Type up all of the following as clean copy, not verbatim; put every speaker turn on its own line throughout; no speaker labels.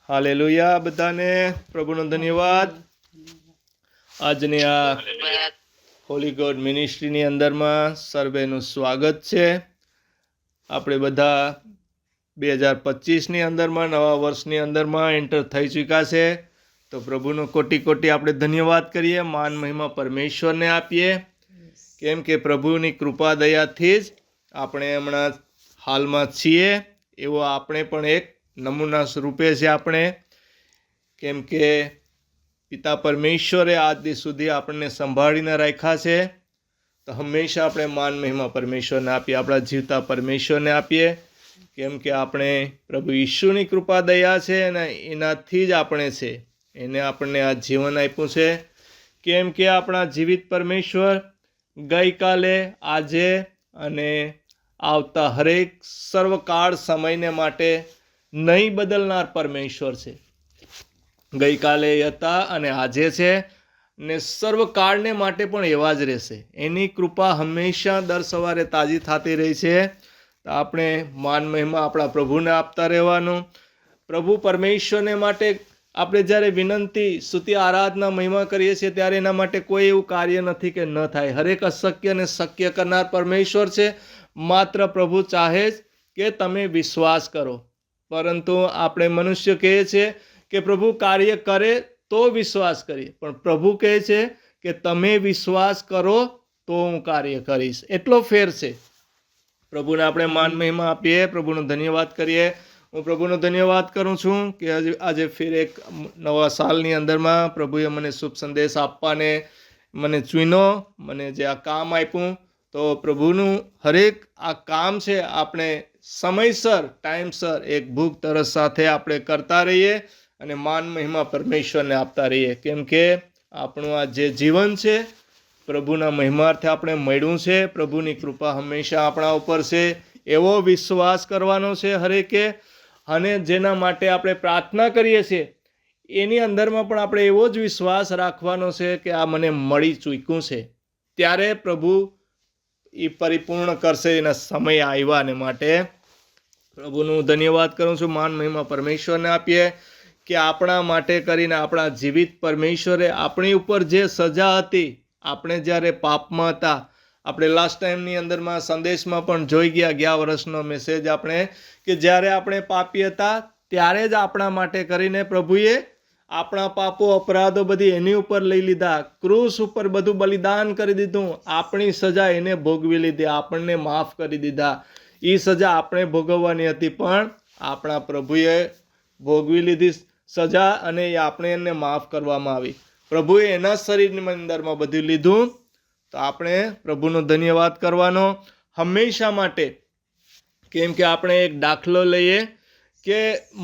Hallelujah બધાને પ્રભુનો ધન્યવાદ. આજની આ હોલી ગોડ મિનિસ્ટ્રીની અંદરમાં સર્વેનું સ્વાગત છે. આપણે બધા 2025ની અંદરમાં નવા વર્ષની અંદરમાં એન્ટર થઈ ચૂક્યા છે. તો પ્રભુનો કોટી કોટી આપણે ધન્યવાદ કરીએ, માન મહિમા પરમેશ્વરને આપીએ, કેમ કે પ્રભુની કૃપા દયાથી જ આપણે હમણાં હાલમાં છીએ. એવો આપણે પણ એક નમૂના સ્વરૂપે છે આપણે, કેમ કે પિતા પરમેશ્વરે આજ દી સુધી આપણને સંભાળીને રાખ્યા છે. તો હંમેશા આપણે માન મહિમા પરમેશ્વરને આપીએ, આપણા જીવતા પરમેશ્વરને આપીએ, કેમ કે આપણે પ્રભુ ઈશુની કૃપા દયા છે અને એનાથી જ આપણે છે. એને આપણને આ જીવન આપ્યું છે, કેમ કે આપણા જીવિત પરમેશ્વર ગઈકાલે, આજે અને આવતા હરેક સર્વકાળ સમયને માટે નહીં બદલનાર પરમેશ્વર છે. ગઈકાલે હતા અને આજે છે ને સર્વકાળને માટે પણ એવા જ રહેશે. એની કૃપા હંમેશા દર સવારે તાજી થતી રહી છે. તો આપણે માન મહિમા આપણા પ્રભુને આપતા રહેવાનું. પ્રભુ પરમેશ્વરને માટે આપણે જ્યારે વિનંતી, સ્તુતિ, આરાધના, મહિમા કરીએ છીએ ત્યારે એના માટે કોઈ એવું કાર્ય નથી કે ન થાય. હરેક અશક્યને શક્ય કરનાર પરમેશ્વર છે. માત્ર પ્રભુ ચાહે જ કે તમે વિશ્વાસ કરો. પરંતુ આપણે મનુષ્ય કહે છે કે પ્રભુ કાર્ય કરે તો વિશ્વાસ કરીએ, પણ પ્રભુ કહે છે કે તમે વિશ્વાસ કરો તો હું કાર્ય કરીશ. એટલો ફેર છે. પ્રભુને આપણે માન મહિમા આપીએ, પ્રભુનો ધન્યવાદ કરીએ. હું પ્રભુનો ધન્યવાદ કરું છું કે આજે ફેર એક નવા સાલની અંદરમાં પ્રભુએ મને શુભ સંદેશ આપવાને મને ચૂન્યો, મને જે આ કામ આપ્યું. તો પ્રભુનું હરેક આ કામ છે આપણે સમયસર, ટાઈમસર, એક ભૂખ તરસ સાથે આપણે કરતા રહીએ અને માન મહિમા પરમેશ્વરને આપતા રહીએ, કેમ કે આપણું આ જે જીવન છે પ્રભુના મહિમાર્થે આપણે મળ્યું છે. પ્રભુની કૃપા હંમેશા આપણા ઉપર છે, એવો વિશ્વાસ કરવાનો છે હરેકે. અને જેના માટે આપણે પ્રાર્થના કરીએ છીએ એની અંદરમાં પણ આપણે એવો જ વિશ્વાસ રાખવાનો છે કે આ મને મળી ચૂક્યું છે, ત્યારે પ્રભુ એ પરિપૂર્ણ કરશે. એના સમય આવ્યાને માટે પ્રભુનું ધન્યવાદ કરું છું. માન મહિમા પરમેશ્વરને આપીએ કે આપણા માટે કરીને આપણા જીવિત પરમેશ્વરે આપણી ઉપર જે સજા હતી, આપણે જ્યારે પાપમાં હતા, આપણે લાસ્ટ ટાઈમની અંદરમાં સંદેશમાં પણ જોઈ ગયા વર્ષનો મેસેજ આપણે, કે જ્યારે આપણે પાપી હતા ત્યારે જ આપણા માટે કરીને પ્રભુએ આપણા પાપો, અપરાધો બધી એની ઉપર લઈ લીધા. ક્રૂસ ઉપર બધું બલિદાન કરી દીધું. આપણી સજા એને ભોગવી લીધી, આપણને માફ કરી દીધા. એ સજા આપણે ભોગવવાની હતી પણ આપણા પ્રભુએ ભોગવી લીધી સજા, અને એ આપણે એને માફ કરવામાં આવી. પ્રભુએ એના શરીરની અંદરમાં બધું લીધું. તો આપણે પ્રભુનો ધન્યવાદ કરવાનો હંમેશા માટે, કેમ કે આપણે એક દાખલો લઈએ કે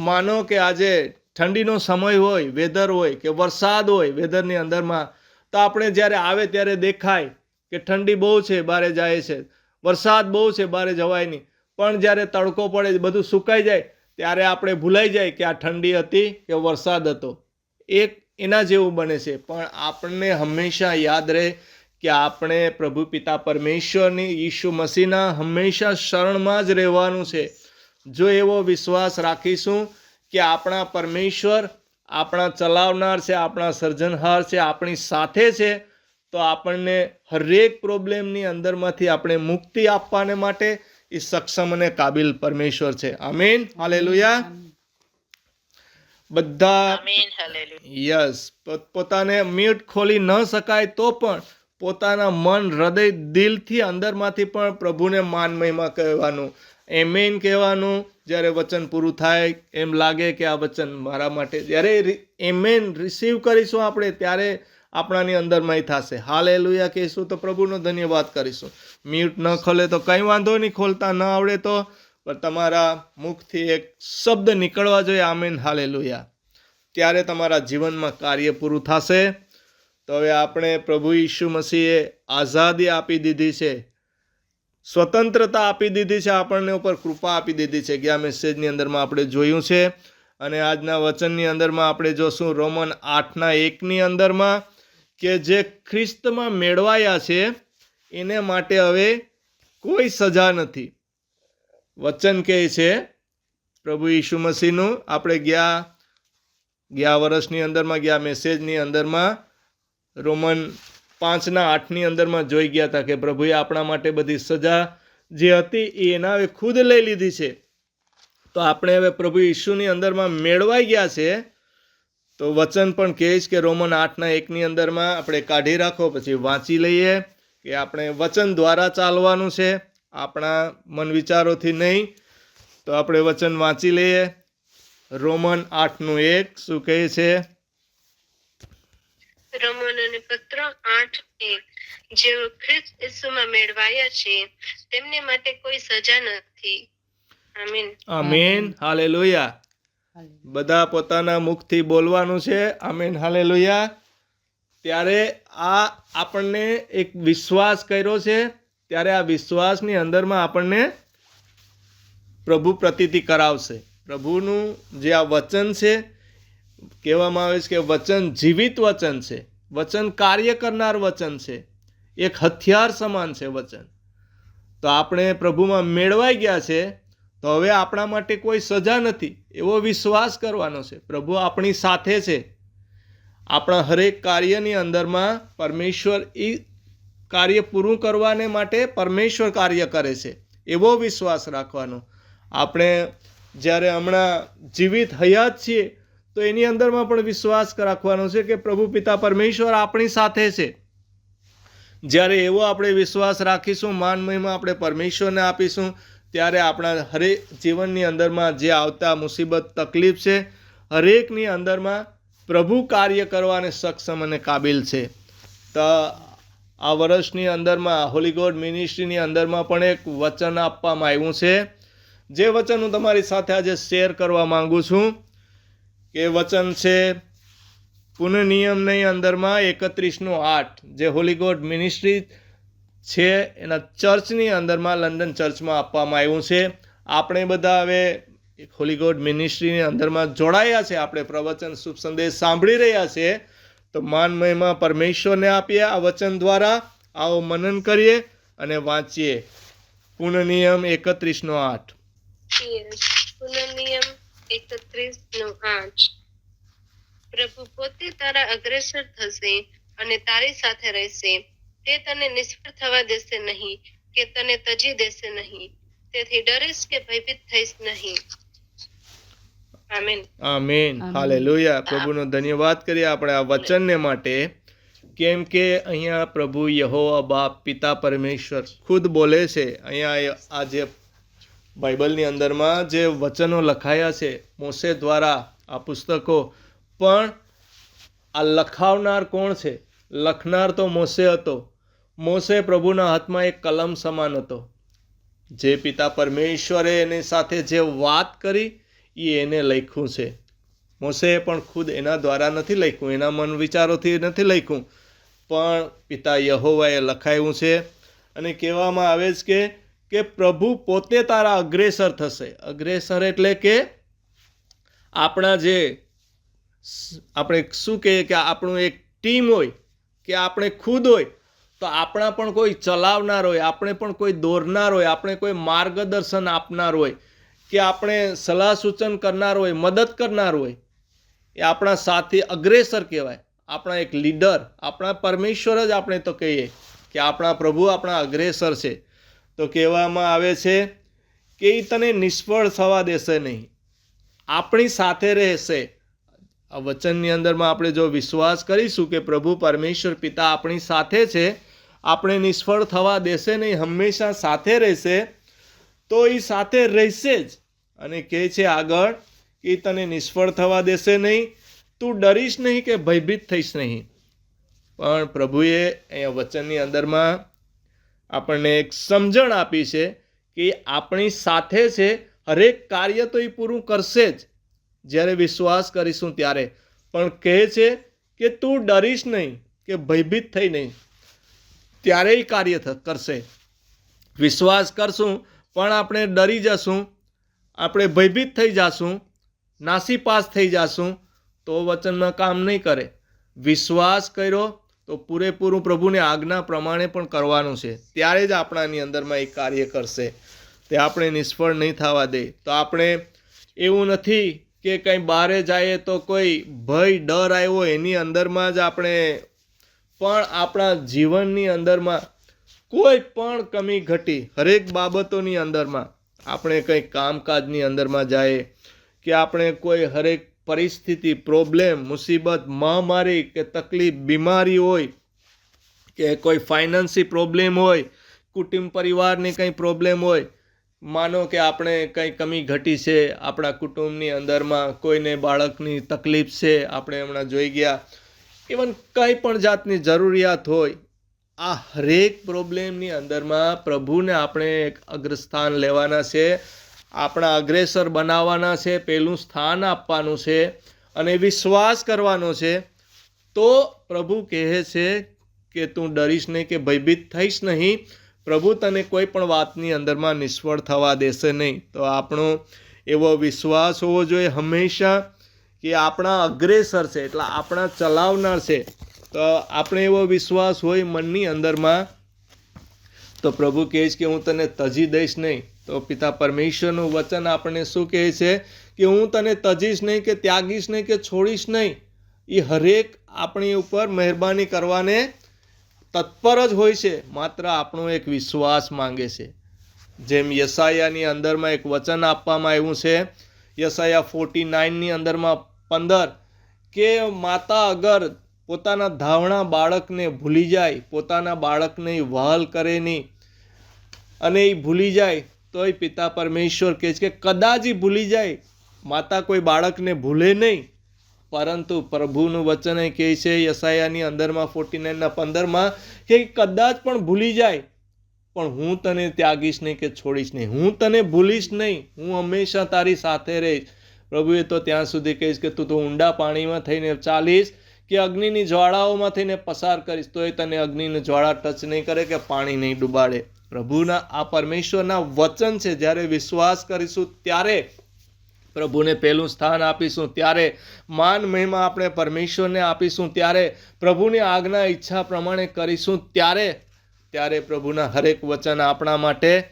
માનો કે આજે ઠંડીનો સમય હોય, વેધર હોય કે વરસાદ હોય, વેધરની અંદરમાં તો આપણે જ્યારે આવે ત્યારે દેખાય કે ઠંડી બહુ છે, બારે જાય છે, વરસાદ બહુ છે, બારે જવાય નહીં. પણ જ્યારે તડકો પડે, બધું સુકાઈ જાય, ત્યારે આપણે ભૂલાઈ જાય કે આ ઠંડી હતી કે વરસાદ હતો. એક એના જેવું બને છે. પણ આપણને હંમેશા યાદ રહે કે આપણે પ્રભુ પિતા પરમેશ્વરની, ઈસુ મસીહના હંમેશા શરણમાં જ રહેવાનું છે. જો એવો વિશ્વાસ રાખીશું કે આપણા પરમેશ્વર આપણા ચલાવનાર છે, આપણા સર્જનહાર છે, આપણી સાથે છે, તો આપણને હરેક પ્રોબ્લેમની અંદરમાંથી આપણે મુક્તિ આપવાને માટે એ સક્ષમ અને કાબિલ પરમેશ્વર છે. આમીન, હાલેલુયા. બધા યસ, પોતાને મ્યુટ ખોલી ન શકાય તો પણ પોતાના મન, હૃદય, દિલથી, અંદરમાંથી પણ પ્રભુને માન મહિમા કહેવાનું, એમેન કહેવાનું. જ્યારે વચન પૂરું થાય એમ લાગે કે આ વચન મારા માટે, જ્યારે એમેન રિસીવ કરીશું આપણે, ત્યારે આપણાની અંદરમાં થશે. હાલેલુયા કહીશું તો પ્રભુનો ધન્યવાદ કરીશું. મ્યુટ ન ખોલે તો કંઈ વાંધો નહીં, ખોલતા ન આવડે તો પણ તમારા મુખથી એક શબ્દ નીકળવા જોઈએ, આમીન, હાલેલુયા. ત્યારે તમારા જીવનમાં કાર્ય પૂરું થશે. તો હવે આપણે પ્રભુ ઈસુ મસીહે આઝાદી આપી દીધી છે, સ્વતંત્રતા આપી દીધી છે, આપણને ઉપર કૃપા આપી દીધી છે. ગયા મેસેજની અંદરમાં આપણે જોયું છે. અને આજના વચનની અંદરમાં આપણે જોશું રોમન 8:1 અંદરમાં કે જે ખ્રિસ્તમાં મેળવાયા છે એને માટે હવે કોઈ સજા નથી. વચન કહે છે પ્રભુ ઈસુ મસીહનું, આપણે ગયા ગયા વર્ષની અંદરમાં, ગયા મેસેજની અંદરમાં રોમન 5:8 અંદરમાં જોઈ ગયા હતા કે પ્રભુએ આપણા માટે બધી સજા જે હતી એ એના હવે ખુદ લઈ લીધી છે. તો આપણે હવે પ્રભુ ઈસુની અંદરમાં મેળવાઈ ગયા છે. તો વચન પણ કહે છે કે રોમન 8:1 અંદરમાં આપણે કાઢી રાખો, પછી વાંચી લઈએ કે આપણે વચન દ્વારા ચાલવાનું છે, આપણા મન વિચારોથી નહીં. તો આપણે વચન વાંચી લઈએ. રોમન 8:1 શું કહે છે?
રોમનોને પત્ર 8:1 જેઓ ખ્રિસ્ત ઈસુમાં મેળવાયા છે તેમને માટે કોઈ સજા નથી. આમીન.
આમીન. હાલેલુયા. બધા પોતાના મુખથી બોલવાનું છે. આમીન. હાલેલુયા. ત્યારે આ આપણને એક વિશ્વાસ કર્યો છે. ત્યારે આ વિશ્વાસની અંદરમાં આપણને પ્રભુ પ્રતીતિ કરાવશે. પ્રભુનું જે આ વચન છે, કહેવામાં આવે છે કે વચન જીવિત વચન છે, વચન કાર્ય કરનાર વચન છે, એક હથિયાર સમાન છે વચન. તો આપણે પ્રભુમાં મેળવાઈ ગયા છે. તો હવે આપણા માટે કોઈ સજા નથી એવો વિશ્વાસ કરવાનો છે. પ્રભુ આપણી સાથે છે. આપણા હરેક કાર્યની અંદરમાં પરમેશ્વર એ કાર્ય પૂરું કરવાને માટે પરમેશ્વર કાર્ય કરે છે એવો વિશ્વાસ રાખવાનો. આપણે જ્યારે હમણાં જીવિત હયાત છીએ તો એની અંદરમાં પણ વિશ્વાસ રાખવાનો છે કે પ્રભુ પિતા પરમેશ્વર આપણી સાથે છે. જ્યારે એવો આપણે વિશ્વાસ રાખીશું, માન મહિમા આપણે પરમેશ્વરને આપીશું, ત્યારે આપણા હરેક જીવનની અંદરમાં જે આવતા મુસીબત તકલીફ છે હરેકની અંદરમાં પ્રભુ કાર્ય કરવાને સક્ષમ અને કાબિલ છે. તો આ વર્ષની અંદરમાં હોલી ગોડ મિનિસ્ટ્રીની અંદરમાં પણ એક વચન આપવામાં આવ્યું છે, જે વચન હું તમારી સાથે આજે શેર કરવા માંગુ છું. કે વચન છે પુનઃનિયમની અંદરમાં 31:8 જે હોલી ગોડ મિનિસ્ટ્રી છે એના ચર્ચની અંદરમાં, લંડન ચર્ચમાં આપવામાં આવ્યું છે. આપણે બધા હવે હોલી ગોડ મિનિસ્ટ્રીની અંદરમાં જોડાયા છે. આપણે પ્રવચન શુભ સંદેશ સાંભળી રહ્યા છે. તો માન મહિમા પરમેશ્વરને આપીએ આ વચન દ્વારા. આવો મનન કરીએ અને વાંચીએ. પુનઃનિયમ 31:8.
પુનઃનિયમ 31:8. પ્રભુ પોતે તારા અગ્રેસર થશે અને તારી સાથે રહેશે. તે તને નિષ્ફળ થવા દેશે નહીં કે તને તજી દેશે નહીં. તેથી ડરીશ કે ભયભીત થઈશ નહીં. આમીન.
આમીન. હાલેલુયા. પ્રભુનો ધન્યવાદ કરીએ આપણે આ વચનને માટે. કેમ કે અહીંયા પ્રભુ યહોવા બાપ પિતા પરમેશ્વર ખુદ બોલે છે. અહીંયા આ જે બાઇબલની અંદરમાં જે વચનો લખાયા છે મોસે દ્વારા, આ પુસ્તકો, પણ આ લખાવનાર કોણ છે? લખનાર તો મોસે હતો. મોસે પ્રભુના હાથમાં એક કલમ સમાન હતો. જે પિતા પરમેશ્વરે એની સાથે જે વાત કરી એ એને લખ્યું છે. મોસે પણ ખુદ એના દ્વારા નથી લખ્યું, એના મન વિચારોથી નથી લખ્યું, પણ પિતા યહોવાએ લખાયું છે. અને કહેવામાં આવે છે કે પ્રભુ પોતે તારા અગ્રેસર થશે. અગ્રેસર એટલે કે આપણા જે આપણે શું કહીએ કે આપણું એક ટીમ હોય કે આપણે ખુદ હોય, તો આપણા પણ કોઈ ચલાવનાર હોય, આપણે પણ કોઈ દોરનાર હોય, આપણે કોઈ માર્ગદર્શન આપનાર હોય, કે આપણે સલાહ સૂચન કરનાર હોય, મદદ કરનાર હોય. એ આપણા સાથી અગ્રેસર કહેવાય. આપણા એક લીડર, આપણા પરમેશ્વર જ આપણે તો કહીએ કે આપણા પ્રભુ આપણા અગ્રેસર છે. તો કહેવામાં આવે છે કે એ તને નિષ્ફળ થવા દેશે નહીં, આપણી સાથે રહેશે. આ વચનની અંદરમાં આપણે જો વિશ્વાસ કરીશું કે પ્રભુ પરમેશ્વર પિતા આપણી સાથે છે, આપણે નિષ્ફળ થવા દેશે નહીં, હંમેશા સાથે રહેશે, તો એ સાથે રહેશે જ. અને કહે છે આગળ કે તને નિષ્ફળ થવા દેશે નહીં, તું ડરીશ નહીં કે ભયભીત થઈશ નહીં. પણ પ્રભુએ અહીંયા વચનની અંદરમાં આપણને એક સમજણ આપી છે કે આપણી સાથે છે. હરેક કાર્ય તો એ પૂરું કરશે જ જ્યારે વિશ્વાસ કરીશું ત્યારે. પણ કહે છે કે તું ડરીશ નહીં કે ભયભીત થઈ નહીં, ત્યારે એ કાર્ય કરશે. વિશ્વાસ કરશું પણ આપણે ડરી જશું, આપણે ભયભીત થઈ જશું, નાસીપાસ થઈ જશું, તો વચનમાં કામ નહીં કરે. વિશ્વાસ કર્યો તો પૂરેપૂરું પ્રભુની આજ્ઞા પ્રમાણે પણ કરવાનું છે, ત્યારે જ આપણાની અંદરમાં એ કાર્ય કરશે. તે આપણે નિષ્ફળ નહીં થવા દે. તો આપણે એવું નથી કે કંઈ બહારે જઈએ તો કોઈ ભય ડર આવ્યો એની અંદરમાં જ આપણે પણ આપણા જીવનની અંદરમાં કોઈ પણ કમી ઘટી હરેક બાબતોની અંદરમાં આપણે કંઈ કામકાજની અંદરમાં જાય કે આપણે કોઈ હરેક પરિસ્થિતિ પ્રોબ્લેમ મુસીબત મહામારી કે તકલીફ બીમારી હોય કે કોઈ ફાઇનાન્સી પ્રોબ્લેમ હોય કુટુંબ પરિવારની કંઈ પ્રોબ્લેમ હોય માનો કે આપણે કંઈ કમી ઘટી છે આપણા કુટુંબની અંદરમાં કોઈને બાળકની તકલીફ છે આપણે હમણાં જોઈ ગયા ઇવન કંઈ પણ જાતની જરૂરિયાત હોય આ હરેક પ્રોબ્લેમની અંદરમાં પ્રભુને આપણે એક અગ્રસ્થાન લેવાના છે આપણા અગ્રેસર બનાવવાના છે પહેલું સ્થાન આપવાનું છે અને વિશ્વાસ કરવાનો છે તો પ્રભુ કહે છે કે તું ડરીશ નહીં કે ભયભીત થઈશ નહીં પ્રભુ તને કોઈ પણ વાતની અંદરમાં નિષ્ફળ થવા દેશે નહીં તો આપણો એવો વિશ્વાસ હોવો જોઈએ હંમેશા કે આપણા અગ્રેસર છે એટલે આપણા ચલાવનાર છે તો આપણે એવો વિશ્વાસ હોય મનની અંદરમાં તો પ્રભુ કહે છે કે હું તને તજી દઈશ નહીં તો પિતા પરમેશ્વરનું વચન આપણને શું કહે છે કે હું તને તજીશ નહીં કે ત્યાગીશ નહીં કે છોડીશ નહીં એ હરેક આપણી ઉપર મહેરબાની કરવાને તત્પર જ હોય છે માત્ર આપણો એક વિશ્વાસ માંગે છે જેમ યશાયાની અંદરમાં એક વચન આપવામાં આવ્યું છે યશાયા 49ની અંદરમાં 15 કે માતા અગર પોતાના ધાવણા બાળકને ભૂલી જાય પોતાના બાળકને વહાલ કરે નહીં અને એ ભૂલી જાય તો એ પિતા પરમેશ્વર કહે છે કે કદાચ એ ભૂલી જાય માતા કોઈ બાળકને ભૂલે નહીં પરંતુ પ્રભુનું વચન એ કહે છે યશાયાની અંદરમાં 49:15 કે કદાચ પણ ભૂલી જાય પણ હું તને ત્યાગીશ નહીં કે છોડીશ નહીં હું તને ભૂલીશ નહીં હું હંમેશા તારી સાથે રહીશ પ્રભુએ તો ત્યાં સુધી કહીશ કે તું તો ઊંડા પાણીમાં થઈને ચાલીશ કે અગ્નિની જ્વાળાઓમાં થઈને પસાર કરીશ તો એ તને અગ્નિની જ્વાળા ટચ નહીં કરે કે પાણી નહીં ડૂબાડે પ્રભુના આ પરમેશ્વરના વચન છે જ્યારે વિશ્વાસ કરીશું ત્યારે પ્રભુને પહેલું સ્થાન આપીશું ત્યારે માન મહિમા આપણે પરમેશ્વરને આપીશું ત્યારે પ્રભુની આજ્ઞા ઈચ્છા પ્રમાણે કરીશું ત્યારે પ્રભુના હરેક વચન આપણા માટે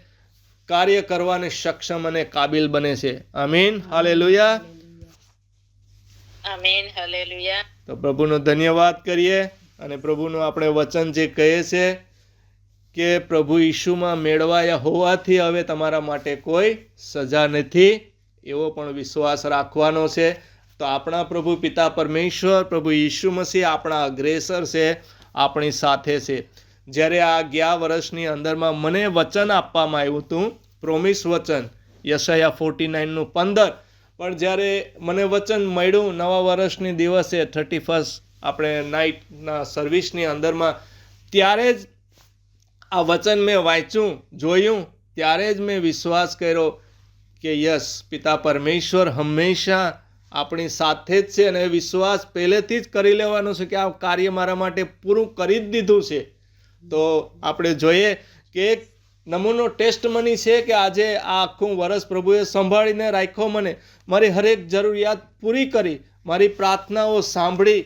કાર્ય કરવાને સક્ષમ અને કાબિલ બને છે આમીન હાલેલુયા
આમીન હાલેલુયા
તો પ્રભુનો ધન્યવાદ કરીએ અને પ્રભુનું આપણે વચન જે કહે છે કે પ્રભુ ઈશુમાં મેળવાયા હોવાથી હવે તમારા માટે કોઈ સજા નથી એવો પણ વિશ્વાસ રાખવાનો છે તો આપણા પ્રભુ પિતા પરમેશ્વર પ્રભુ ઈસુ મસીહ આપણા અગ્રેસર છે આપણી સાથે છે જ્યારે આ ગયા વર્ષની અંદરમાં મને વચન આપવામાં આવ્યું હતું પ્રોમિસ વચન યશાયા 49:15 પણ જ્યારે મને વચન મળ્યું નવા વર્ષની દિવસે 31 આપણે નાઇટના સર્વિસની અંદરમાં ત્યારે જ આ વચન મેં વાંચ્યું જોયું ત્યારે જ મેં વિશ્વાસ કર્યો કે યસ પિતા પરમેશ્વર હંમેશા આપણી સાથે જ છે અને વિશ્વાસ પહેલેથી જ કરી લેવાનો છે કે આ કાર્ય મારા માટે પૂરું કરી જ દીધું છે તો આપણે જોઈએ કે એક નમૂનો ટેસ્ટમની છે કે આજે આ આખું વર્ષ પ્રભુએ સંભાળીને રાખ્યો મને મારી હરેક જરૂરિયાત પૂરી કરી મારી પ્રાર્થનાઓ સાંભળી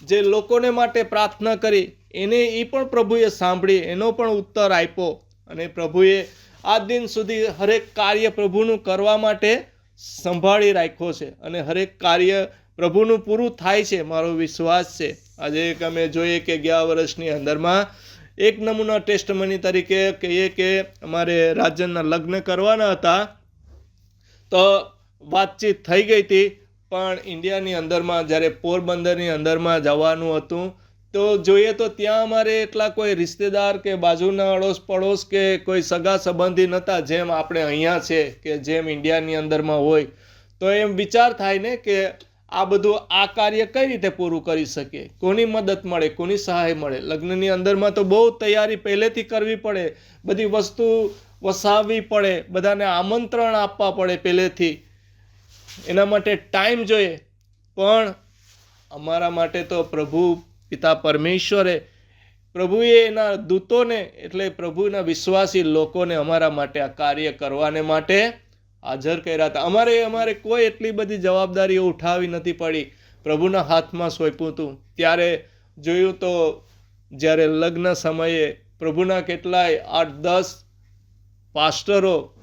જે લોકોને માટે પ્રાર્થના કરી એને એ પણ પ્રભુએ સાંભળી એનો પણ ઉત્તર આપ્યો અને પ્રભુએ આ દિન સુધી હરેક કાર્ય પ્રભુનું કરવા માટે સંભાળી રાખ્યો છે અને હરેક કાર્ય પ્રભુનું પૂરું થાય છે મારો વિશ્વાસ છે આજે એક અમે જોઈએ કે ગયા વર્ષની અંદરમાં એક નમૂના ટેસ્ટમની તરીકે કહીએ કે અમારે રાજનના લગ્ન કરવાના હતા તો વાતચીત થઈ ગઈ હતી પણ ઇન્ડિયાની અંદરમાં જ્યારે પોરબંદરની અંદરમાં જવાનું હતું તો જોઈએ તો ત્યાં અમારે એટલા કોઈ રિશ્તેદાર કે બાજુના અડોશ પડોશ કે કોઈ સગા સંબંધી નહોતા જેમ આપણે અહીંયા છે કે જેમ ઇન્ડિયાની અંદરમાં હોય તો એમ વિચાર થાય ને કે આ બધું આ કાર્ય કઈ રીતે પૂરું કરી શકીએ કોની મદદ મળે કોની સહાય મળે લગ્નની અંદરમાં તો બહુ તૈયારી પહેલેથી કરવી પડે બધી વસ્તુ વસાવવી પડે બધાને આમંત્રણ આપવા પડે પહેલેથી એના માટે ટાઈમ જોઈએ પણ અમારા માટે તો પ્રભુ પિતા પરમેશ્વરે પ્રભુએ એના દૂતોને એટલે પ્રભુના વિશ્વાસી લોકોને અમારા માટે આ કાર્ય કરવાને માટે હાજર કર્યા હતા અમારે કોઈ એટલી બધી જવાબદારીઓ ઉઠાવી નથી પડી પ્રભુના હાથમાં સોંપ્યું હતું ત્યારે જોયું તો જ્યારે લગ્ન સમયે પ્રભુના કેટલાય 8-10 પાસ્ટરો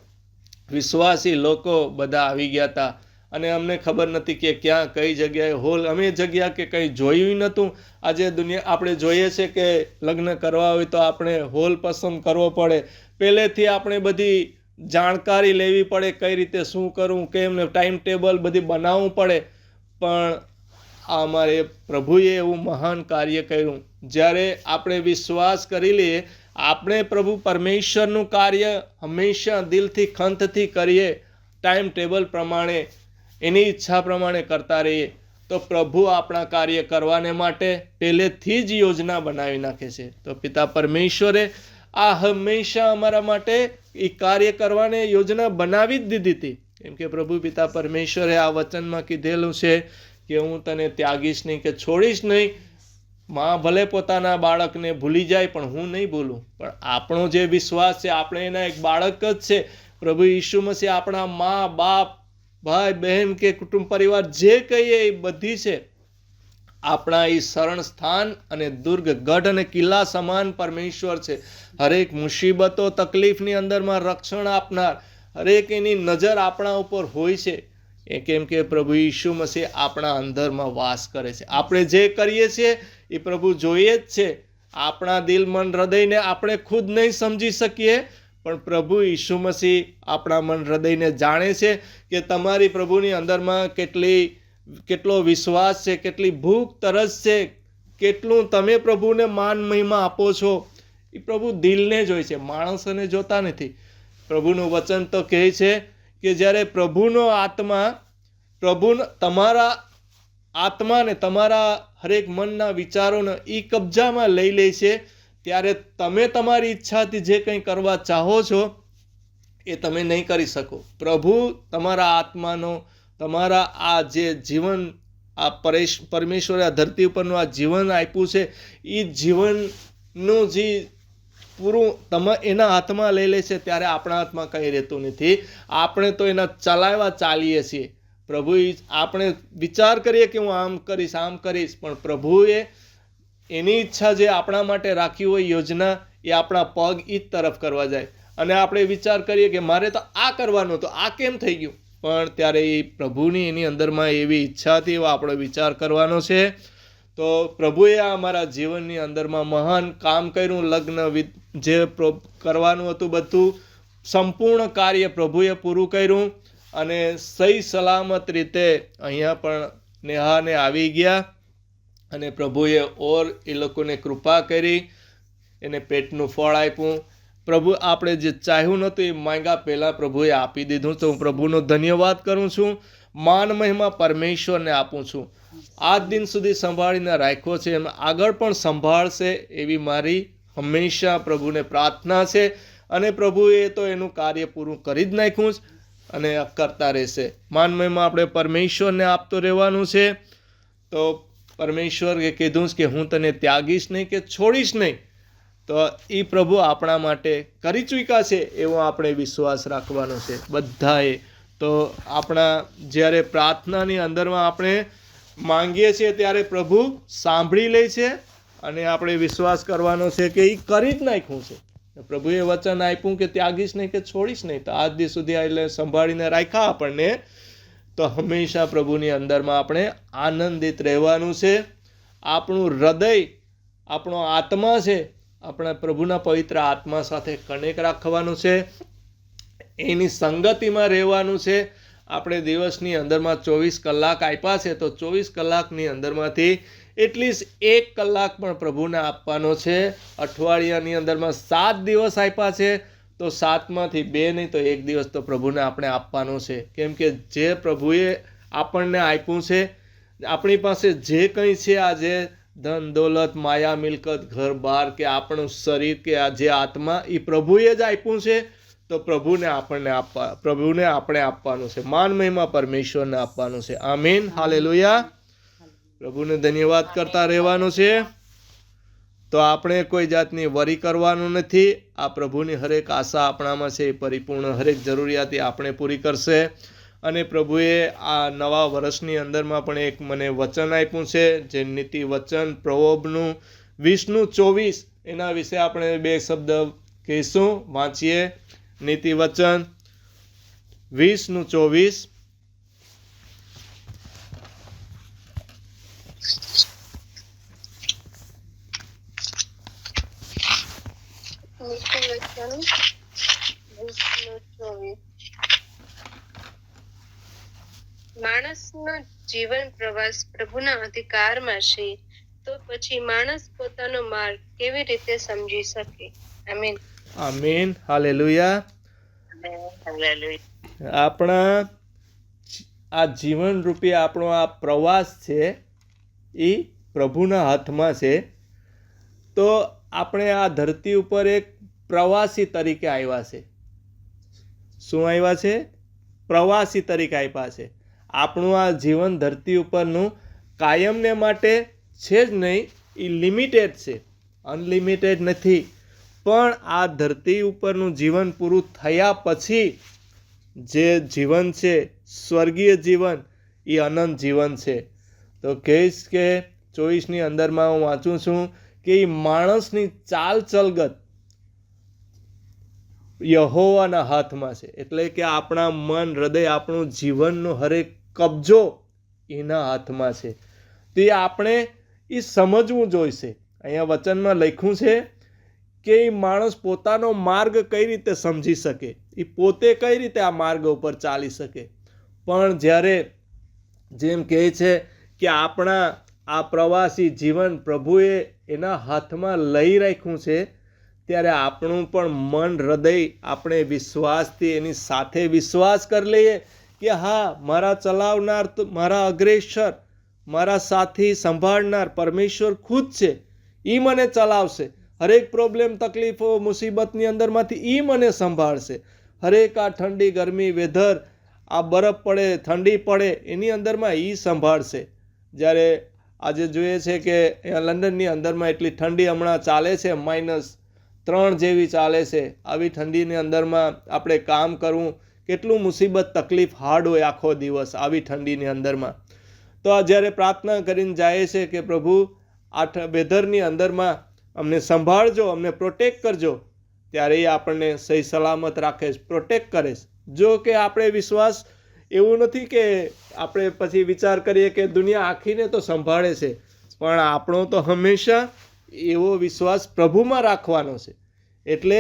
વિશ્વાસી લોકો બધા આવી ગયા હતા અને અમને ખબર નથી કે ક્યાં કઈ જગ્યાએ હોલ, અમે જગ્યા કે કંઈ જોયું નહોતું. આજે આપણે જોઈએ છે કે લગ્ન કરવા હોય તો આપણે હોલ પસંદ કરવો પડે. પહેલેથી આપણે બધી જાણકારી લેવી પડે, કઈ રીતે શું કરવું, કેમ ટાઈમ ટેબલ બધી બનાવવું પડે. પણ અમારે પ્રભુએ એવું મહાન કાર્ય કર્યું. જ્યારે આપણે વિશ્વાસ કરી લઈએ, આપણે પ્રભુ પરમેશ્વરનું કાર્ય હંમેશા દિલથી ખંતથી કરીએ, ટાઈમ ટેબલ પ્રમાણે એની ઈચ્છા પ્રમાણે કરતા રહીએ, તો પ્રભુ આપણા કાર્ય કરવાને માટે પહેલેથી જ યોજના બનાવી નાખે છે. તો પિતા પરમેશ્વરે આ હંમેશા અમારા માટે એ કાર્ય કરવાની યોજના બનાવી જ દીધી હતી. કેમ કે પ્રભુ પિતા પરમેશ્વરે આ વચનમાં કીધેલું છે કે હું તને ત્યાગીશ નહીં કે છોડીશ નહીં. માં ભલે પોતાના બાળકને ભૂલી જાય પણ હું નહીં ભૂલું. પણ આપણો જે વિશ્વાસ છે, આપણે એના એક બાળક જ છે. પ્રભુ ઈસુ મસીહ આપણા મા બાપ, ભાઈ બહેન કે કુટુંબ પરિવાર જે કહીએ એ બધી છે, આપણા એ શરણ સ્થાન અને દુર્ગ ગઢ અને કિલ્લા સમાન પરમેશ્વર છે. હરેક મુસીબતો તકલીફની અંદરમાં રક્ષણ આપનાર, હરેક એની નજર આપણા ઉપર હોય છે. એ કેમ કે પ્રભુ ઈસુ મસીહ આપણા અંદરમાં વાસ કરે છે. આપણે જે કરીએ છીએ એ પ્રભુ જોઈએ જ છે. આપણા દિલ, મન, હૃદયને આપણે ખુદ નહીં સમજી શકીએ, પણ પ્રભુ ઈસુ મસીહ આપણા મન હૃદયને જાણે છે કે તમારી પ્રભુની અંદરમાં કેટલો વિશ્વાસ છે, કેટલી ભૂખ તરસ છે, કેટલું તમે પ્રભુને માન મહિમા આપો છો. એ પ્રભુ દિલને જોઈ છે, માણસોને જોતા નથી. પ્રભુનું વચન તો કહે છે કે જ્યારે પ્રભુનો આત્મા તમારા આત્માને, તમારા હરેક મનના વિચારોને એ કબજામાં લઈ લે છે, ત્યારે તમે તમારી ઈચ્છાથી જે કંઈ કરવા ચાહો છો એ તમે નહીં કરી શકો. પ્રભુ તમારા આત્માનો, તમારા આ જે જીવન, આ પરમેશ્વરે આ ધરતી ઉપરનું આ જીવન આપ્યું છે, એ જીવનનું જે પૂરું એના હાથમાં લઈ લે છે, ત્યારે આપણા હાથમાં કંઈ રહેતું નથી. આપણે તો એના ચલાવવા ચાલીએ છીએ. પ્રભુ, આપણે વિચાર કરીએ કે હું આમ કરીશ, પણ પ્રભુએ એની ઈચ્છા જે આપણા માટે રાખી હોય યોજના, એ આપણા પગ એ જ તરફ કરવા જાય. અને આપણે વિચાર કરીએ કે મારે તો આ કરવાનું, તો આ કેમ થઈ ગયું? પણ ત્યારે એ પ્રભુની એની અંદરમાં એવી ઈચ્છા હતી, એવો આપણો વિચાર કરવાનો છે. તો પ્રભુએ અમારા જીવનની અંદરમાં મહાન કામ કર્યું. લગ્ન જે કરવાનું હતું બધું સંપૂર્ણ કાર્ય પ્રભુએ પૂરું કર્યું. અને સહી સલામત રીતે અહીંયા પણ નેહાને આવી ગયા. અને પ્રભુએ એ લોકોને કૃપા કરી, એને પેટનું ફળ આપ્યું. પ્રભુ આપણે જે ચાહ્યું નહોતું એ માંગ્યા પહેલાં પ્રભુએ આપી દીધું. તો હું પ્રભુનો ધન્યવાદ કરું છું, માન મહિમા પરમેશ્વરને આપું છું. આજ દિન સુધી સંભાળીને રાખ્યો છે, એમ આગળ પણ સંભાળશે એવી મારી હંમેશા પ્રભુને પ્રાર્થના છે. અને પ્રભુએ તો એનું કાર્ય પૂરું કરી જ નાખ્યું છે અને કરતા રહેશે. માન મહિમા આપણે પરમેશ્વરને આપતો રહેવાનું છે. તો પરમેશ્વરે કીધું કે હું તને ત્યાગીશ નહીં કે છોડીશ નહીં. તો એ પ્રભુ આપણા માટે કરી ચૂક્યા છે, એવો આપણે વિશ્વાસ રાખવાનો છે બધાએ. તો આપણા જ્યારે પ્રાર્થનાની અંદરમાં આપણે માંગીએ છીએ ત્યારે પ્રભુ સાંભળી લે છે. અને આપણે વિશ્વાસ કરવાનો છે કે એ કરી જ નાખ્યું છે. પ્રભુએ વચન આપ્યું કે ત્યાગીશ નહીં કે છોડીશ નહીં. તો આજ દિવસ સુધી એટલે સંભાળીને રાખ્યા આપણને. તો હંમેશા પ્રભુની અંદરમાં આપણે આનંદિત રહેવાનું છે. આપણું હૃદય, આપણો આત્મા છે, આપણા પ્રભુના પવિત્ર આત્મા સાથે કનેક્ટ રાખવાનું છે, એની સંગતિમાં રહેવાનું છે. આપણે દિવસની અંદરમાં 24 કલાક આપ્યા છે, તો 24 કલાકની અંદરમાંથી એટલીસ્ટ 1 કલાક પણ પ્રભુને આપવાનો છે. અઠવાડિયાની અંદરમાં 7 દિવસ આપ્યા છે, તો 7માંથી 2 નહીં તો 1 દિવસ તો પ્રભુને આપણે આપવાનો છે. કેમ કે જે પ્રભુએ આપણને આપ્યું છે, આપણી પાસે જે કંઈ છે, આજે ધન દોલત, માયા મિલકત, ઘર બાર કે આપણું શરીર કે આ જે આત્મા, એ પ્રભુએ જ આપ્યું છે. તો પ્રભુને આપણે આપવાનું છે. માન મહિમા પરમેશ્વરને આપવાનું છે. આમીન, હાલેલુયા. પ્રભુને ધન્યવાદ કરતા રહેવાનું છે. તો આપણે કોઈ જાતની વરી કરવાનું નથી. આ પ્રભુની હરેક આશા આપણામાં છે, એ પરિપૂર્ણ હરેક જરૂરિયાત આપણે પૂરી કરશે. અને પ્રભુએ આ નવા વર્ષની અંદરમાં પણ એક મને વચન આપ્યું છે, જે નીતિ વચન પ્રવોબનું 20:24, એના વિશે આપણે 2 શબ્દ કહીશું. વાંચીએ નીતિ વચન 20:24.
નીતિવચન 20:24. માણસનો જીવન પ્રવાસ પ્રભુના અધિકારમાં છે, તો પછી માણસ પોતાનો માર્ગ કેવી રીતે સમજી શકે? આમીન.
આમીન. હાલેલુયા. આપણા આ જીવન રૂપી આપણો આ પ્રવાસ છે એ પ્રભુના હાથમાં છે. તો આપણે આ ધરતી ઉપર એક પ્રવાસી તરીકે આવ્યા છે. શું આવ્યા છે? પ્રવાસી તરીકે આવ્યા છે. આપણું આ જીવન ધરતી ઉપરનું કાયમને માટે છે જ નહીં, એ લિમિટેડ છે, અનલિમિટેડ નથી. પણ આ ધરતી ઉપરનું જીવન પૂરું થયા પછી જે જીવન છે, સ્વર્ગીય જીવન, એ અનંત જીવન છે. તો કહીશ કે 24ની અંદરમાં હું વાંચું છું કે એ માણસની ચાલ ચલગત યહોવાના હાથમાં છે. એટલે કે આપણા મન, હૃદય, આપણું જીવનનો હરેક કબજો એના હાથમાં છે. તો એ આપણે એ સમજવું જોઈશે. અહીંયા વચનમાં લખ્યું છે કે એ માણસ પોતાનો માર્ગ કઈ રીતે સમજી શકે, એ પોતે કઈ રીતે આ માર્ગ ઉપર ચાલી શકે. પણ જ્યારે જેમ કહે છે કે આપણા આ પ્રવાસી જીવન પ્રભુએ એના હાથમાં લઈ રાખ્યું છે, ત્યારે આપણું પણ મન, હૃદય આપણે વિશ્વાસથી એની સાથે વિશ્વાસ કરી લઈએ કે હા, મારા ચલાવનાર, મારા અગ્રેસર, મારા સાથી સંભાળનાર પરમેશ્વર ખુદ છે. એ મને ચલાવશે. હરેક પ્રોબ્લેમ, તકલીફો, મુસીબતની અંદરમાંથી એ મને સંભાળશે. હરેક આ ઠંડી, ગરમી, વેધર, આ બરફ પડે, ઠંડી પડે, એની અંદરમાં એ સંભાળશે. જ્યારે આજે જોઈએ છે કે અહીંયા લંડનની અંદરમાં એટલી ઠંડી હમણાં ચાલે છે, -3 જેવી ચાલે છે. આવી ઠંડીની અંદરમાં આપણે કામ કરવું કેટલું મુસીબત, તકલીફ, હાર્ડ હોય આખો દિવસ આવી ઠંડીની અંદરમાં. તો આ જ્યારે પ્રાર્થના કરીને જાય છે કે પ્રભુ આ વેધરની અંદરમાં અમને સંભાળજો, અમને પ્રોટેક્ટ કરજો, ત્યારે એ આપણને સહી સલામત રાખે છે, પ્રોટેક્ટ કરે છે. જો કે આપણે વિશ્વાસ એવું નથી કે આપણે પછી વિચાર કરીએ કે દુનિયા આખીને તો સંભાળે છે, પણ આપણો તો હંમેશા એવો વિશ્વાસ પ્રભુમાં રાખવાનો છે. એટલે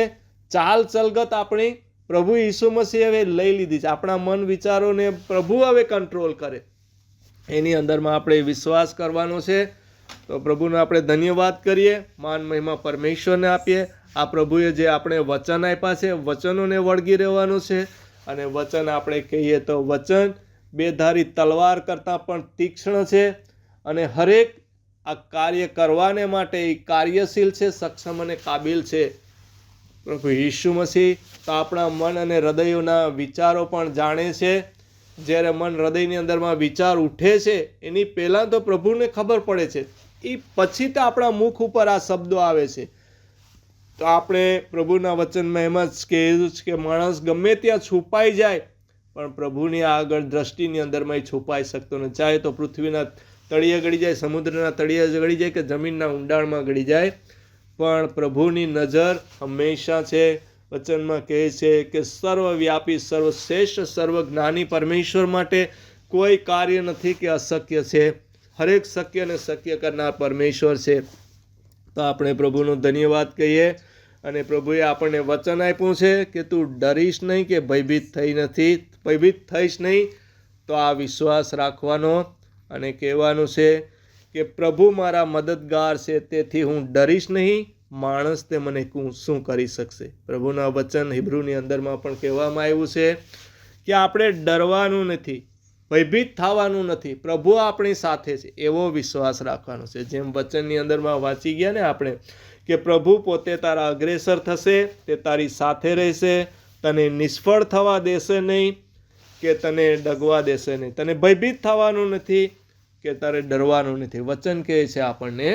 ચાલ ચલગત આપણી પ્રભુ ઈસુ મસીહ હવે લઈ લીધી છે. આપણા મન, વિચારોને પ્રભુ હવે કંટ્રોલ કરે, એની અંદરમાં આપણે વિશ્વાસ કરવાનો છે. તો પ્રભુને આપણે ધન્યવાદ કરીએ, માન મહિમા પરમેશ્વરને આપીએ. આ પ્રભુએ જે આપણે વચન આપ્યા છે, વચનોને વળગી રહેવાનું છે. અને વચન આપણે કહીએ તો વચન બેધારી તલવાર કરતાં પણ તીક્ષ્ણ છે, અને હરેક આ કાર્ય કરવાને માટે એ કાર્યશીલ છે, સક્ષમ અને કાબિલ છે. પ્રભુ ઈસુ મસીહ તો આપણા મન અને હૃદયોના વિચારો પણ જાણે છે. જ્યારે મન, હૃદયની અંદરમાં વિચાર ઉઠે છે, એની પહેલાં તો પ્રભુને ખબર પડે છે, એ પછી તો આપણા મુખ ઉપર આ શબ્દો આવે છે. તો આપણે પ્રભુના વચનમાં એમ જ કહેલું છે કે માણસ ગમે ત્યાં છુપાઈ જાય, પણ પ્રભુની આગળ દ્રષ્ટિની અંદરમાં એ છુપાઈ શકતો નથી. ચાહે તો પૃથ્વીના તળિયે ગળી જાય, સમુદ્રના તળિયે ગળી જાય કે જમીનના ઊંડાણમાં ગળી જાય, પણ પ્રભુની નજર હંમેશા છે. વચનમાં કહે છે કે સર્વવ્યાપી, સર્વશ્રેષ્ઠ, સર્વજ્ઞાની પરમેશ્વર માટે કોઈ કાર્ય નથી કે અશક્ય છે. હરેક શક્ય ને શક્ય કરનાર પરમેશ્વર છે. તો આપણે પ્રભુનો ધન્યવાદ કહીએ. અને પ્રભુએ આપણને વચન આપ્યું છે કે તું ડરીશ નહીં કે ભયભીત થઈશ નહીં. તો આ વિશ્વાસ રાખવાનો અને કહેવાનું છે કે પ્રભુ મારા મદદગાર છે, તેથી હું ડરીશ નહીં. માણસ તે મને શું કરી શકશે? પ્રભુના વચન હિબ્રુની અંદરમાં પણ કહેવામાં આવ્યું છે કે આપણે ડરવાનું નથી, ભયભીત થવાનું નથી. પ્રભુ આપણી સાથે છે, એવો વિશ્વાસ રાખવાનો છે. જેમ વચનની અંદરમાં વાંચી ગયા ને આપણે કે પ્રભુ પોતે તારા અગ્રેસર થશે, તે તારી સાથે રહેશે, તને નિષ્ફળ થવા દેશે નહીં કે તને ડગવા દેશે નહીં. તને ભયભીત થવાનું નથી કે તારે ડરવાનું નથી. વચન કહે છે આપણને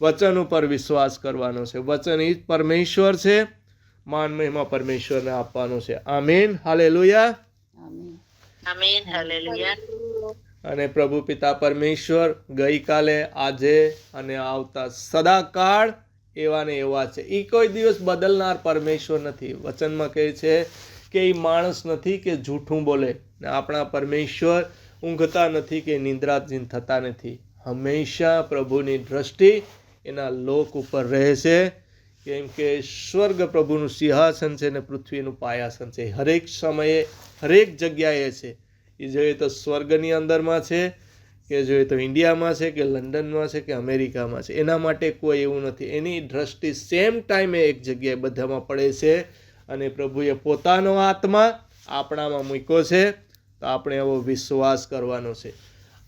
વચન ઉપર વિશ્વાસ કરવાનો છે. વચન એ પરમેશ્વર છે, માન મહિમા પરમેશ્વરને આપવાનો છે. આમીન. હાલેલુયા.
આમીન. હાલેલુયા.
અને પ્રભુ પિતા પરમેશ્વર ગઈકાલે, આજે અને આવતા સદાકાળ એવા ને એવા છે. એ કોઈ દિવસ બદલનાર પરમેશ્વર નથી. વચનમાં કહે છે કે એ માણસ નથી કે જૂઠું બોલે, ને આપણા પરમેશ્વર ઊંઘતા નથી કે નિંદ્રાધીન થતા નથી. હંમેશા પ્રભુની દ્રષ્ટિ એના લોક ઉપર રહે છે, કેમ કે સ્વર્ગ પ્રભુનું સિંહાસન છે ને પૃથ્વીનું પાયાસન છે. હરેક સમયે હરેક જગ્યાએ છે. એ જોઈએ તો સ્વર્ગની અંદરમાં છે, કે જોઈએ તો ઇન્ડિયામાં છે, કે લંડનમાં છે, કે અમેરિકામાં છે. એના માટે કોઈ એવું નથી. એની દ્રષ્ટિ સેમ ટાઈમે એક જગ્યાએ બધામાં પડે છે. અને પ્રભુએ પોતાનો આત્મા આપણામાં મૂક્યો છે, તો આપણે એવો વિશ્વાસ કરવાનો છે.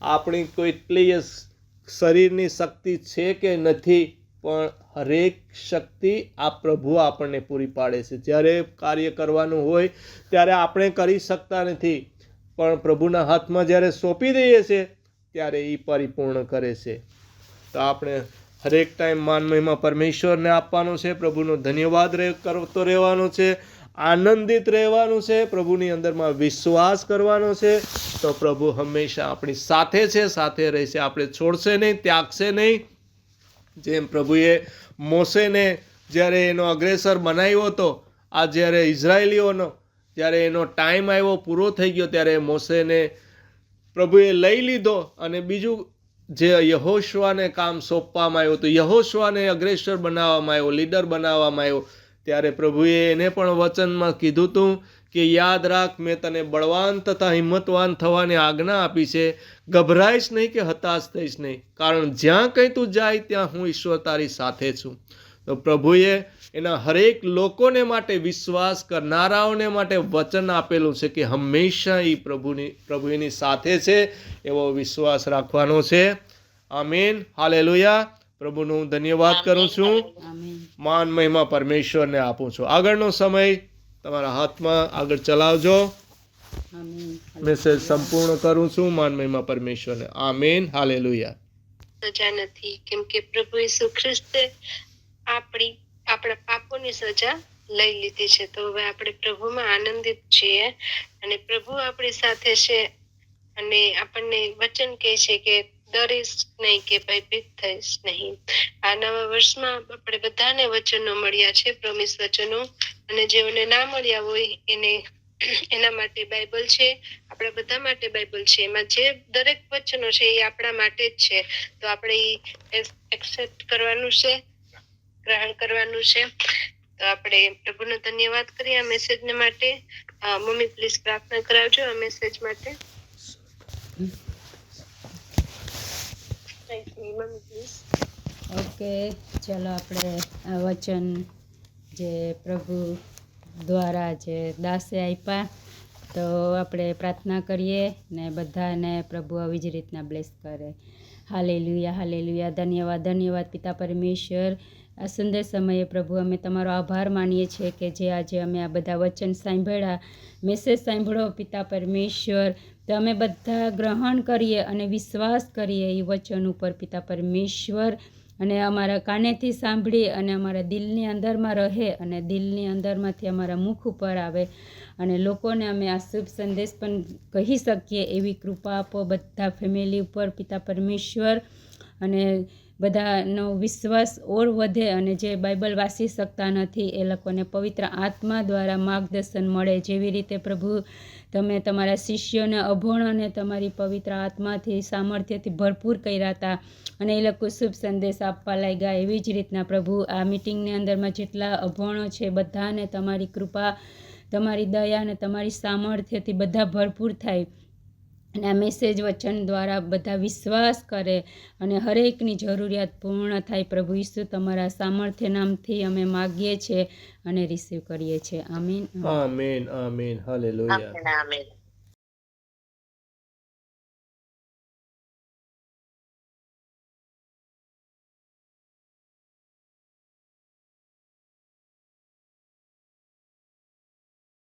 આપણી કેટલી શરીરની શક્તિ છે કે નથી, પણ હરેક શક્તિ આ પ્રભુ આપણને પૂરી પાડે છે. જ્યારે કાર્ય કરવાનું હોય ત્યારે આપણે કરી શકતા નથી, પણ પ્રભુના હાથમાં જ્યારે સોંપી દઈએ છીએ ત્યારે એ પરિપૂર્ણ કરે છે. તો આપણે હરેક ટાઈમ માન મહિમા પરમેશ્વરને આપવાનો છે, પ્રભુનો ધન્યવાદ કરતો રહેવાનો છે, આનંદિત રહેવાનું છે, પ્રભુની અંદરમાં વિશ્વાસ કરવાનો છે. તો પ્રભુ હંમેશા આપણી સાથે છે, સાથે રહેશે. આપણે છોડશે નહીં, ત્યાગશે નહીં. જેમ પ્રભુએ મોશેને જ્યારે એનો અગ્રેસર બનાવ્યો હતો, આ જ્યારે ઇઝરાયેલીઓનો જ્યારે એનો ટાઈમ આવ્યો, પૂરો થઈ ગયો, ત્યારે મોશેને પ્રભુએ લઈ લીધો અને બીજું જે યહોશુઆને કામ સોંપવામાં આવ્યું હતું, યહોશુઆને અગ્રેસર બનાવવામાં આવ્યો, લીડર બનાવવામાં આવ્યો, ત્યારે પ્રભુએ એને પણ વચનમાં કીધું હતું કે યાદ રાખ, મેં તને બળવાન તથા હિંમતવાન થવાની આજ્ઞા આપી છે. ગભરાઈશ નહીં કે હતાશ થઈશ નહીં, કારણ જ્યાં કંઈ તું જાય ત્યાં હું ઈશ્વર તારી સાથે છું. તો પ્રભુએ એના હરેક લોકોને માટે, વિશ્વાસ કરનારાઓને માટે વચન આપેલું છે કે હંમેશા એ પ્રભુ એની સાથે છે, એવો વિશ્વાસ રાખવાનો છે. આમીન, હાલેલુયા. પ્રભુનો હું ધન્યવાદ કરું છું. માન મહિમા પરમેશ્વરને આપું છું. આગળનો સમય તમારા હાથમાં આગળ ચલાવજો. મેસેજ સંપૂર્ણ કરું છું. માન મહિમા પરમેશ્વરને. આમીન, હાલેલુયા.
સજા નથી, કેમ કે પ્રભુ ઈસુ ખ્રિસ્તે આપણા પાપોની સજા લઈ લીધી છે. તો હવે આપણે પ્રભુમાં આનંદિત છીએ અને પ્રભુ આપણી સાથે છે. અને આપણને વચન કહે છે કે ડરીશ નહીં કે ભયભીત થઈશ નહીં. આ નવા વર્ષમાં આપણે બધાને વચનો મળ્યા છે, પ્રોમિસ વચનો, અને જેઓને ના મળ્યા હોય એના માટે બાઇબલ છે, આપણા બધા માટે બાઇબલ છે. એમાં જે દરેક વચનો છે એ આપણા માટે જ છે. તો આપણે એ એક્સેપ્ટ કરવાનું છે, ગ્રહણ કરવાનું છે. તો આપણે પ્રભુનો ધન્યવાદ કરીએ આ મેસેજને માટે. મમ્મી પ્લીઝ પ્રાર્થના કરાવજો આ મેસેજ માટે.
ઓકે, ચલો આપણે આ વચન જે પ્રભુ દ્વારા જે દાસે આપ્યા, તો આપણે પ્રાર્થના કરીએ ને બધાને પ્રભુ આવી જ રીતના બ્લેસ કરે. Hallelujah, hallelujah. ધન્યવાદ, ધન્યવાદ પિતા પરમેશ્વર. આ સુંદર સમયે પ્રભુ અમે તમારો આભાર માનીએ છીએ કે જે આજે અમે આ બધા વચન સાંભળ્યા, મેસેજ સાંભળો પિતા પરમેશ્વર, તો અમે બધા ગ્રહણ કરીએ અને વિશ્વાસ કરીએ એ વચન ઉપર પિતા પરમેશ્વર, અને અમારા કાનેથી સાંભળી અને અમારા દિલની અંદરમાં રહે અને દિલની અંદરમાંથી અમારા મુખ ઉપર આવે અને લોકોને અમે આ શુભ સંદેશ પણ કહી શકીએ એવી કૃપા આપો બધા ફેમિલી ઉપર પિતા પરમેશ્વર. અને બધાનો વિશ્વાસ ઓર વધે અને જે બાઇબલ વાંચી શકતા નથી એ લોકોને પવિત્ર આત્મા દ્વારા માર્ગદર્શન મળે. જેવી રીતે પ્રભુ તમે તમારા શિષ્યોને અભોણોને તમારી પવિત્ર આત્માથી સામર્થ્યથી ભરપૂર કર્યા હતા અને એ લોકો શુભ સંદેશ આપવા લાગ્યા, એવી જ રીતના પ્રભુ આ મિટિંગની અંદરમાં જેટલા અભોણો છે બધાને તમારી કૃપા, તમારી દયા અને તમારી સામર્થ્યથી બધા ભરપૂર થાય અને આ મેસેજ વચન દ્વારા બધા વિશ્વાસ કરે અને હરેકની જરૂરિયાત પૂર્ણ થાય. પ્રભુ ઈસુ તમારા સામર્થ્ય નામથી અમે માગીએ છીએ અને રિસીવ કરીએ છીએ. આમીન,
આમીન, આમીન, હાલેલુયા.
આમીન.